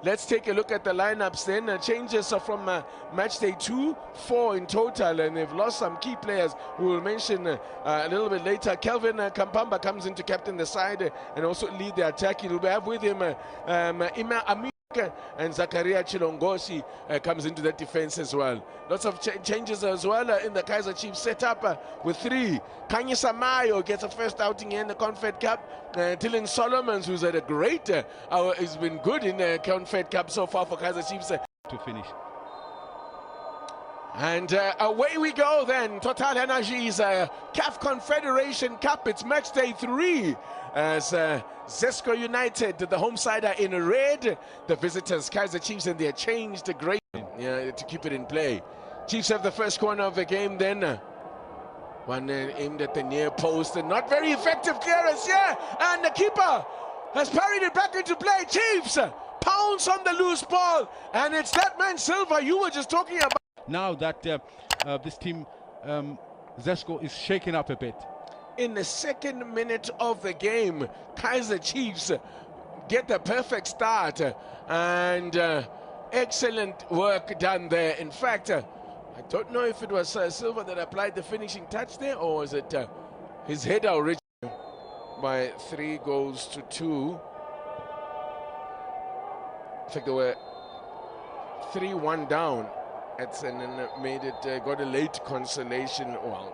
Let's take a look at the lineups then. Changes are from match day 2, 4 in total, and they've lost some key players who we'll mention a little bit later. Kelvin Kampamba comes in to captain the side and also lead the attack. He'll have with him Ima Amik and Zakaria Chilongosi comes into that defense as well. Lots of changes as well in the Kaizer Chiefs setup with 3. Kanye Samayo gets a first outing in the Confed Cup. Dylan Solomons, who's had a great, has been good in the Confed Cup so far for Kaizer Chiefs. To finish. And away we go then. Total Energies CAF Confederation Cup. It's match day 3 as ZESCO United, the home side, are in red. The visitors, Kaizer Chiefs, and they are changed great to keep it in play. Chiefs have the first corner of the game then. One aimed at the near post and not very effective clearance, and the keeper has parried it back into play. Chiefs pounce on the loose ball, and it's that man Silva you were just talking about. Now that this team, ZESCO, is shaken up a bit. In the second minute of the game, Kaizer Chiefs get the perfect start, and excellent work done there. In fact, I don't know if it was Silva that applied the finishing touch there, or was it his header originally by 3 goals to 2. I think they were 3-1 down. And then made it, got a late consolation, well,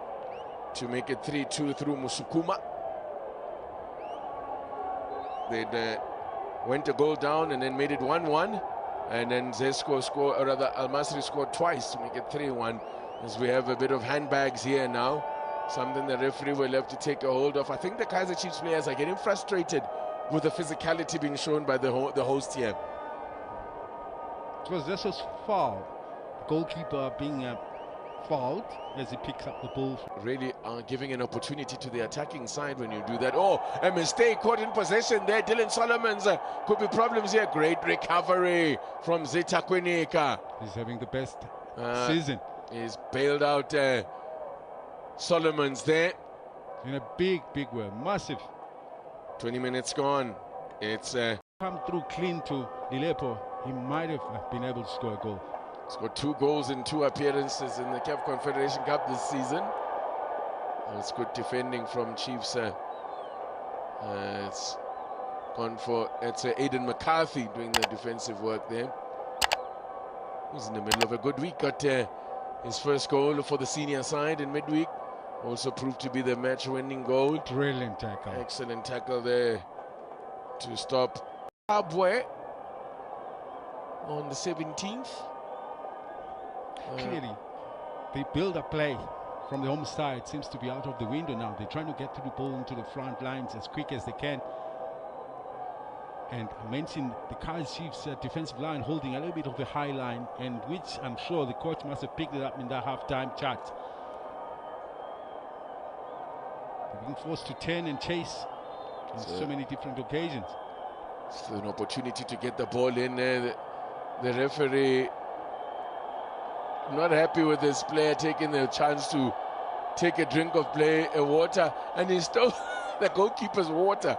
to make it 3-2 through Musukuma. They went a goal down and then made it 1-1. And then ZESCO scored, or rather Al Masry scored twice to make it 3-1. As we have a bit of handbags here now. Something the referee will have to take a hold of. I think the Kaizer Chiefs players are getting frustrated with the physicality being shown by the host here. It was ZESCO's foul. Goalkeeper being fouled as he picks up the ball. Really giving an opportunity to the attacking side when you do that. Oh, a mistake, caught in possession there. Dylan Solomons, could be problems here. Great recovery from Zeta Kwinika. He's having the best season. He's bailed out Solomons there. In a big way, massive. 20 minutes gone. It's come through clean to Ilepo. He might have been able to score a goal. Scored 2 goals in 2 appearances in the CAF Confederation Cup this season. It's good defending from Chiefs. It's gone for Aidan McCarthy doing the defensive work there. He's in the middle of a good week. Got his first goal for the senior side in midweek. Also proved to be the match-winning goal. Brilliant tackle. Excellent tackle there to stop Zimbabwe on the 17th. Clearly, they build a play from the home side. Seems to be out of the window now. They're trying to get the ball into the front lines as quick as they can. And I mentioned the Kaizer Chiefs defensive line holding a little bit of the high line, and which I'm sure the coach must have picked it up in that half-time chat. They're being forced to turn and chase on so many different occasions. It's an opportunity to get the ball in there. The referee not happy with this player taking the chance to take a drink of water, and he stole the goalkeeper's water.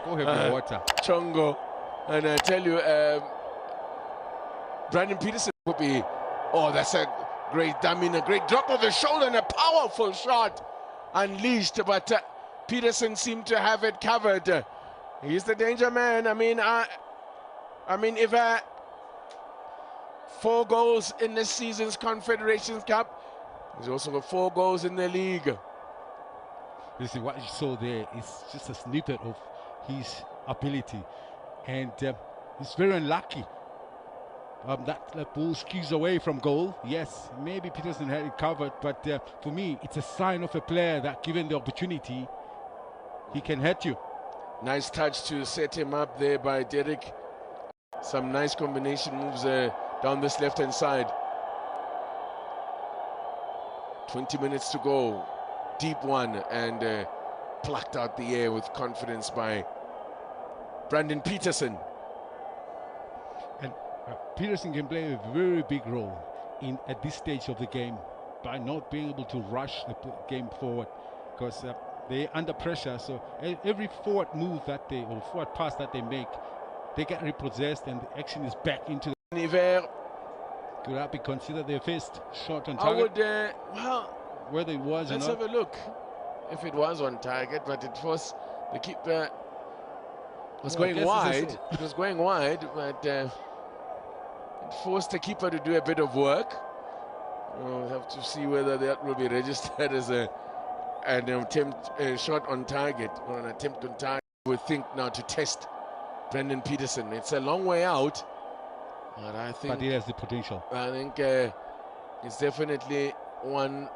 Go have your water. Chongo. And I tell you, Brandon Peterson could be, that's a great a great drop of the shoulder and a powerful shot unleashed, but Peterson seemed to have it covered. He's the danger man. I mean, if 4 goals in this season's Confederation Cup, he's also got 4 goals in the league. Listen, what you saw there is just a snippet of his ability, and he's very unlucky. That ball skews away from goal. Yes, maybe Peterson had it covered, but for me, it's a sign of a player that, given the opportunity, he can hurt you. Nice touch to set him up there by Derek. Some nice combination moves down this left-hand side. 20 minutes to go. Deep one, and plucked out the air with confidence by Brandon Peterson. And Peterson can play a very big role at this stage of the game by not being able to rush the game forward, because they're under pressure. So every forward move or forward pass that they make they get repossessed and the action is back into the... Niver. Could that be considered their first shot on I target? would, well, whether it was or let's not. have a look if it was on target, but it was the keeper was going wide. It was going wide, but it forced the keeper to do a bit of work. We'll have to see whether that will be registered as an attempt, a shot on target or an attempt on target. We think now to test Brendan Peterson. It's a long way out, but I think. But it has the potential. I think it's definitely one.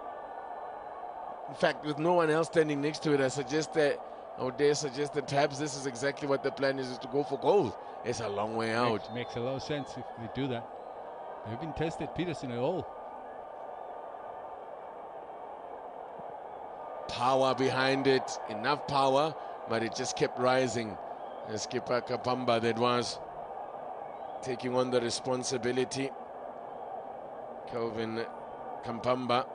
In fact, with no one else standing next to it, I would dare suggest that perhaps this is exactly what the plan is to go for goal. It's a long way out. Makes a lot of sense if they do that. They haven't tested Peterson at all. Power behind it, enough power, but it just kept rising. And skipper Kapamba that was taking on the responsibility. Kelvin Kampamba.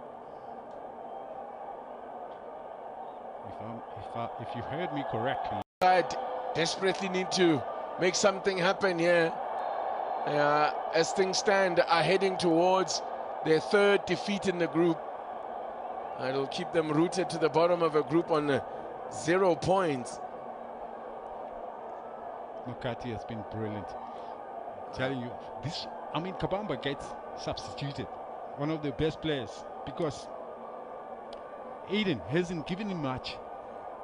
If you heard me correctly, desperately need to make something happen here. As things stand, are heading towards their third defeat in the group. It'll keep them rooted to the bottom of a group on 0 points. Makati has been brilliant. I'm telling you, Kabamba gets substituted, one of the best players, because Aiden hasn't given him much.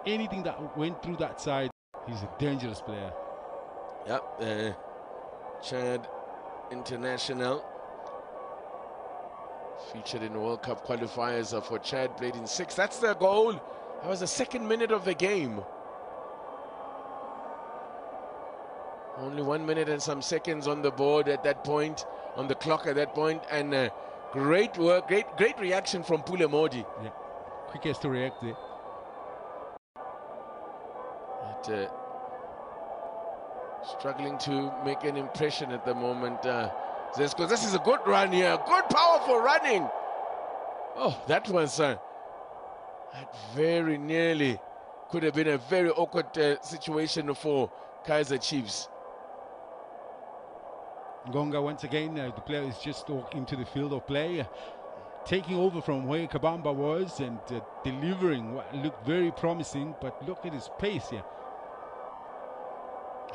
Anything that went through that side, he's a dangerous player. Yep, Chad international. Featured in World Cup qualifiers for Chad, played in 6. That's the goal. That was the 2nd minute of the game. Only 1 minute and some seconds on the board at that point, on the clock at that point, and great work, great reaction from Pule Modi. Yeah, quickest to react there. But, struggling to make an impression at the moment. ZESCO, this is a good run here, good powerful running. Oh, that was that very nearly could have been a very awkward situation for KAIZER Chiefs. Ngonga once again, the player is just walking to the field of play, taking over from where Kabamba was and delivering what looked very promising, but look at his pace here.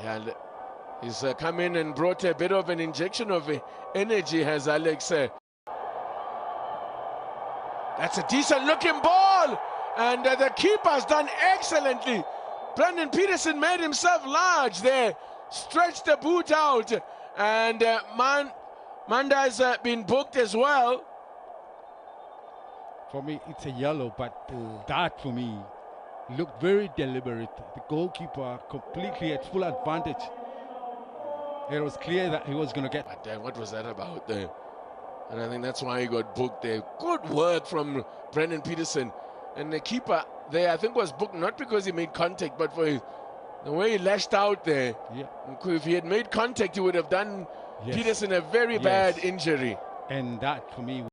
Yeah, he's come in and brought a bit of an injection of energy, has Alex. That's a decent looking ball, and the keeper's done excellently. Brendan Peterson made himself large there, stretched the boot out, and Manda's been booked as well. For me, it's a yellow, but that for me looked very deliberate. The goalkeeper completely at full advantage. It was clear that he was going to get. But what was that about there? And I think that's why he got booked there. Good work from Brendan Peterson. And the keeper there, I think, was booked not because he made contact, but for the way he lashed out there. Yeah. If he had made contact, he would have done Peterson a very bad injury. And that, for me,